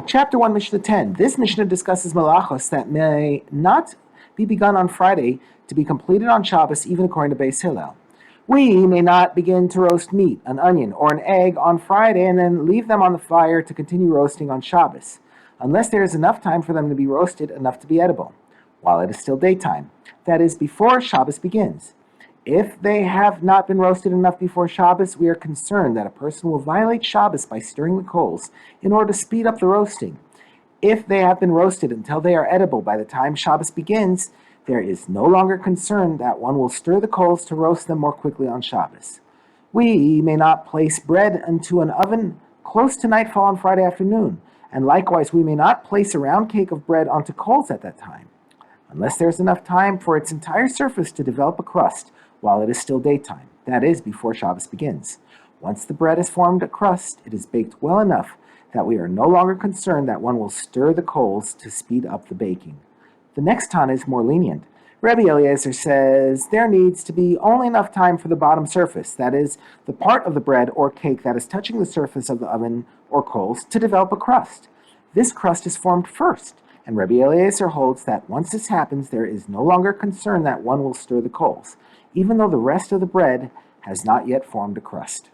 Chapter 1, Mishnah 10. This Mishnah discusses malachos that may not be begun on Friday to be completed on Shabbos, even according to Beis Hillel. We may not begin to roast meat, an onion, or an egg on Friday and then leave them on the fire to continue roasting on Shabbos, unless there is enough time for them to be roasted enough to be edible, while it is still daytime, that is, before Shabbos begins. If they have not been roasted enough before Shabbos, we are concerned that a person will violate Shabbos by stirring the coals in order to speed up the roasting. If they have been roasted until they are edible by the time Shabbos begins, there is no longer concern that one will stir the coals to roast them more quickly on Shabbos. We may not place bread into an oven close to nightfall on Friday afternoon, and likewise we may not place a round cake of bread onto coals at that time, unless there is enough time for its entire surface to develop a crust while it is still daytime, that is, before Shabbos begins. Once the bread has formed a crust, it is baked well enough that we are no longer concerned that one will stir the coals to speed up the baking. The next Tana is more lenient. Rabbi Eliezer says there needs to be only enough time for the bottom surface, that is, the part of the bread or cake that is touching the surface of the oven or coals, to develop a crust. This crust is formed first, and Rabbi Eliezer holds that once this happens, there is no longer concern that one will stir the coals, even though the rest of the bread has not yet formed a crust.